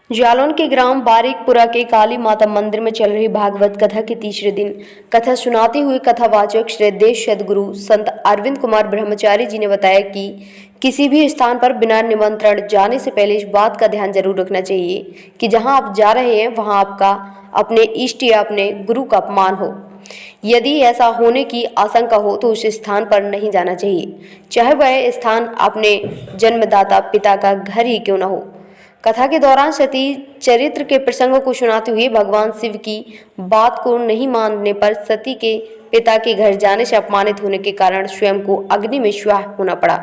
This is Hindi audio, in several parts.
जालौन के ग्राम बारिकपुरा के काली माता मंदिर में चल रही भागवत कथा के तीसरे दिन कथा सुनाते हुए कथावाचक श्रद्धेय सद्गुरु संत अरविंद कुमार ब्रह्मचारी जी ने बताया कि किसी भी स्थान पर बिना निमंत्रण जाने से पहले इस बात का ध्यान जरूर रखना चाहिए कि जहां आप जा रहे हैं वहां आपका अपने इष्ट या अपने गुरु का अपमान हो। यदि ऐसा होने की आशंका हो तो उस स्थान पर नहीं जाना चाहिए, चाहे वह स्थान अपने जन्मदाता पिता का घर ही क्यों न हो। कथा के दौरान सती चरित्र के प्रसंगों को सुनाते हुए भगवान शिव की बात को नहीं मानने पर सती के पिता के घर जाने से अपमानित होने के कारण स्वयं को अग्नि में स्वाह होना पड़ा।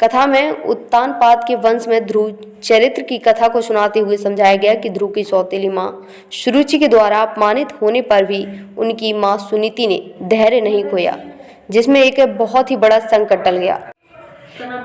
कथा में उत्तानपाद के वंश में ध्रुव चरित्र की कथा को सुनाते हुए समझाया गया कि ध्रुव की सौतेली मां सुरुचि के द्वारा अपमानित होने पर भी उनकी मां सुनीति ने धैर्य नहीं खोया, जिसमें एक बहुत ही बड़ा संकट टल गया।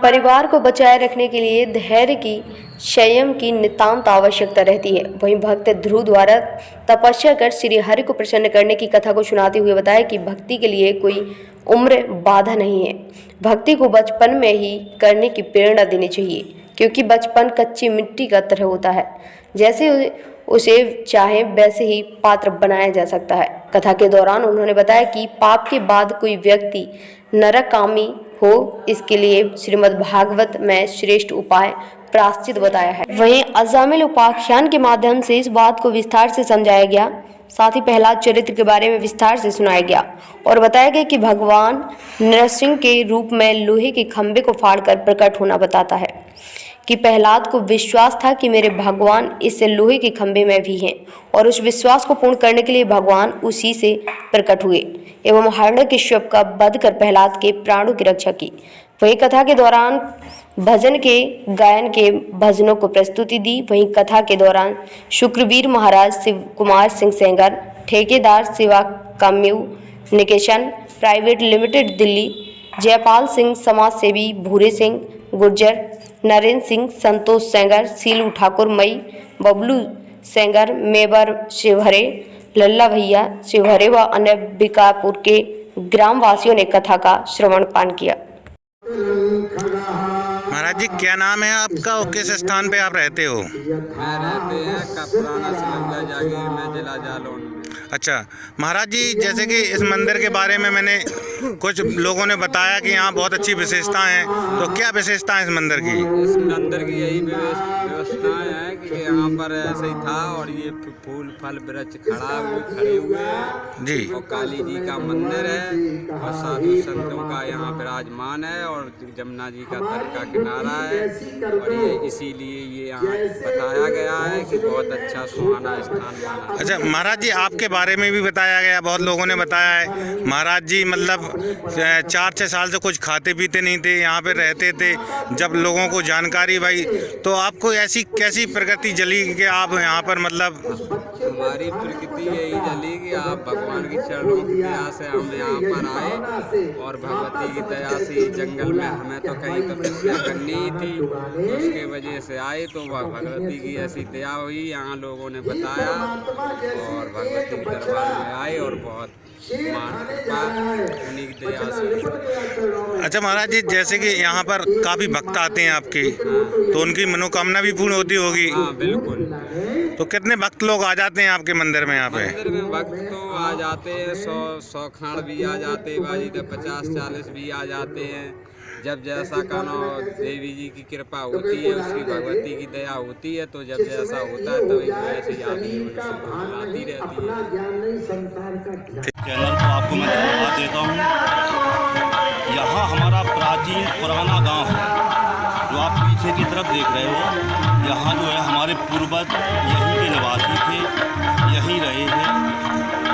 परिवार को बचाए रखने के लिए धैर्य की संयम की नितांत आवश्यकता रहती है। वहीं भक्त ध्रुव द्वारा तपस्या कर श्री हरि को प्रसन्न करने की कथा को सुनाते हुए बताया कि भक्ति के लिए कोई उम्र बाधा नहीं है। भक्ति को बचपन में ही करने की प्रेरणा देनी चाहिए, क्योंकि बचपन कच्ची मिट्टी का तरह होता है, जैसे उसे चाहे वैसे ही पात्र बनाया जा सकता है। कथा के दौरान उन्होंने बताया कि पाप के बाद कोई व्यक्ति नरकामी हो, इसके लिए श्रीमद् भागवत में श्रेष्ठ उपाय प्रायश्चित बताया है। वहीं अजामिल उपाख्यान के माध्यम से इस बात को विस्तार से समझाया गया। साथ ही प्रहलाद चरित्र के बारे में विस्तार से सुनाया गया और बताया गया कि भगवान नरसिंह के रूप में लोहे के खंभे को फाड़कर प्रकट होना बताता है कि प्रहलाद को विश्वास था कि मेरे भगवान इस लोहे के खंभे में भी हैं, और उस विश्वास को पूर्ण करने के लिए भगवान उसी से प्रकट हुए एवं हिरण्यकश्यप का वध कर प्रहलाद के प्राणों की रक्षा की। वहीं कथा के दौरान भजन के गायन के भजनों को प्रस्तुति दी। वहीं कथा के दौरान शुक्रवीर महाराज शिव कुमार सिंह सेंगर, ठेकेदार Shiva communication private limited Delhi, Jaypal Singh समाज सेवी, भूरे सिंह गुर्जर, नरेंद्र सिंह, संतोष सेंगर, सीलू ठाकुर मई, बबलू सेंगर, मेबर शिवहरे, लल्ला भैया शिवहरे व अन्य बिकापुर के ग्रामवासियों ने कथा का श्रवण पान किया। महाराज जी, क्या नाम है आपका और किस स्थान पे आप रहते हो? मैं रहते हैं का पुराना सलंगा जागीर में, जिला जालौन में। अच्छा महाराज जी, जैसे कि इस मंदिर के बारे में मैंने कुछ लोगों ने बताया कि यहाँ बहुत अच्छी विशेषताएं हैं, तो क्या विशेषता है इस मंदिर की? इस मंदिर की यही व्यवस्थाएं हैं कि यहाँ पर ऐसे ही था और ये फूल फल वृक्ष खड़े हुए हैं जी, और काली जी का मंदिर है और साधु संतों का यहाँ विराजमान है और जमुना जी का तट का किनारा है, और ये इसीलिए ये यहाँ बताया गया है कि बहुत अच्छा सुहाना स्थान माना। अच्छा महाराज जी, आपके बारे में भी बताया गया, बहुत लोगों ने बताया है महाराज जी मतलब 4-6 साल से कुछ खाते पीते नहीं थे, यहाँ पे रहते थे। जब लोगों को जानकारी भाई, तो आपको ऐसी कैसी प्रकृति जली कि आप यहाँ पर मतलब? हमारी प्रकृति यही जली कि आप भगवान की चरणों की दया से हम यहाँ पर आए और भगवती की दया से जंगल में हमें तो कहीं तपस्या करनी ही थी, तो उसके वजह से आए, तो भगवती की ऐसी दया हुई, यहाँ लोगों ने बताया और भगवती के दरबार में आए और बहुत मान कृपा उन्हीं की दया से। अच्छा महाराज जी, जैसे कि यहाँ पर काफ़ी भक्त आते हैं आपके, तो उनकी मनोकामना भी पूर्ण होती होगी? हाँ बिल्कुल। तो कितने भक्त लोग आ जाते हैं आपके मंदिर में? यहाँ पे मंदिर में भक्त तो आ जाते हैं 100 खान भी आ जाते हैं, बाजी तो 50-40 भी आ जाते हैं। जब जैसा कानो देवी जी की कृपा होती है, उसकी भगवती की दया होती है, तो जब जैसा होता है तभी तो ऐसी आदमी आती रहती है। चैनल को आपको मैं धन्यवाद देता हूँ। यहाँ हमारा प्राचीन पुराना गांव है, जो आप पीछे की तरफ देख रहे हो। यहाँ जो है हमारे पूर्वज यहीं के निवासी थे, यहीं रहे हैं।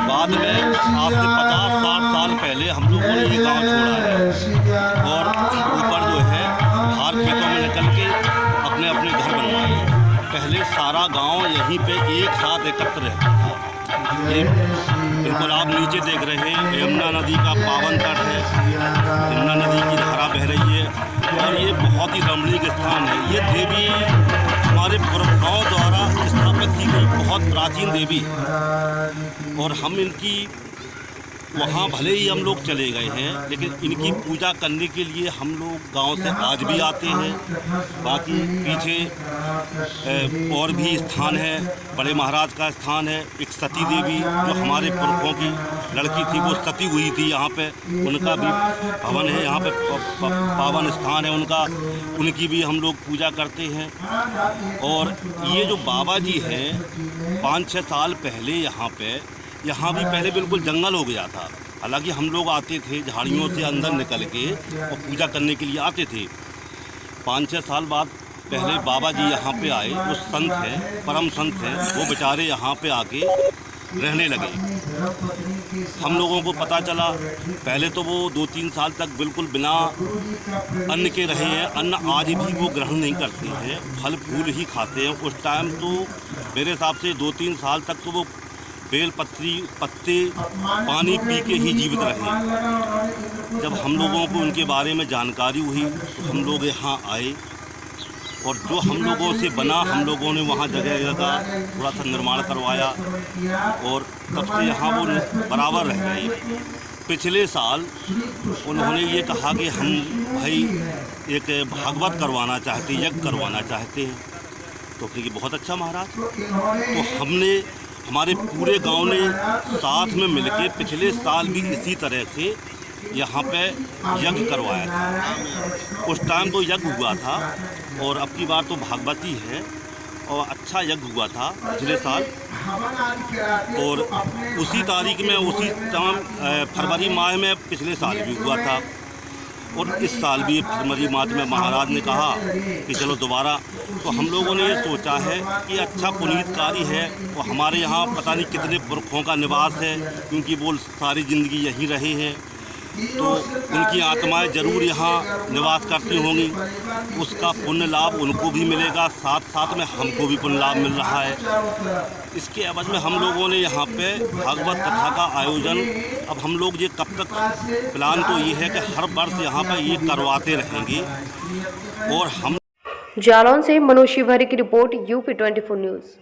बाद में आज से 50-60 साल पहले हम लोगों ने ये गांव छोड़ा है और ऊपर जो है बाहर खेतों में निकल के अपने अपने घर बनवाए। पहले सारा गांव यहीं पे एक साथ एकत्र रहता था। ये बिल्कुल आप नीचे देख रहे हैं, यमुना नदी का पावन तट है, यमुना नदी की धारा बह रही है और ये बहुत ही रमणीक स्थान है। ये देवी हमारे पुरखाओं द्वारा स्थापित की गई बहुत प्राचीन देवी है और हम इनकी वहाँ भले ही हम लोग चले गए हैं, लेकिन इनकी पूजा करने के लिए हम लोग गांव से आज भी आते हैं। बाकी पीछे और भी स्थान है, बड़े महाराज का स्थान है, एक सती देवी जो हमारे पुरखों की लड़की थी, वो सती हुई थी, यहाँ पे उनका भी भवन है, यहाँ पे पावन स्थान है उनका, उनकी भी हम लोग पूजा करते हैं। और ये जो बाबा जी हैं 5-6 साल पहले यहाँ भी पहले बिल्कुल जंगल हो गया था। हालांकि हम लोग आते थे झाड़ियों से अंदर निकल के और पूजा करने के लिए आते थे। 5-6 साल बाद पहले बाबा जी यहाँ पे आए, वो संत हैं, परम संत हैं, वो बेचारे यहाँ पे आके रहने लगे। हम लोगों को पता चला, पहले तो वो 2-3 साल तक बिल्कुल बिना अन्न के रहे हैं। अन्न आज भी वो ग्रहण नहीं करते हैं, फल फूल ही खाते हैं। उस टाइम तो मेरे हिसाब से 2-3 साल तक तो वो बेल पत्ते पानी पी के ही जीवित रहे। जब हम लोगों को उनके बारे में जानकारी हुई तो हम लोग यहाँ आए और जो हम लोगों से बना, हम लोगों ने वहाँ जगह का थोड़ा सा निर्माण करवाया और तब से यहाँ वो बराबर रह गए। पिछले साल उन्होंने ये कहा कि हम भाई एक भागवत करवाना चाहते, यज्ञ करवाना चाहते हैं। तो क्योंकि बहुत अच्छा महाराज, तो हमारे पूरे गांव ने साथ में मिलके पिछले साल भी इसी तरह से यहाँ पे यज्ञ करवाया था। उस टाइम तो यज्ञ हुआ था और अब की बार तो भागवती है और अच्छा यज्ञ हुआ था पिछले साल। और उसी तारीख में, उसी समय फरवरी माह में पिछले साल भी हुआ था। और इस साल भी फरवरी माह में महाराज ने कहा कि चलो दोबारा। तो हम लोगों ने ये सोचा है कि अच्छा पुनीत कार्य है और हमारे यहाँ पता नहीं कितने पुरखों का निवास है, क्योंकि वो सारी ज़िंदगी यहीं रहे हैं, तो उनकी आत्माएं ज़रूर यहाँ निवास करती होंगी। उसका पुण्य लाभ उनको भी मिलेगा, साथ साथ में हमको भी पुण्य लाभ मिल रहा है। इसके एवज में हम लोगों ने यहाँ पे भागवत कथा का आयोजन, अब हम लोग ये कब तक, प्लान तो ये है कि हर वर्ष यहाँ पे ये करवाते रहेंगे। और हम जालौन से मनोज शिवहरे की रिपोर्ट, UP24 न्यूज़।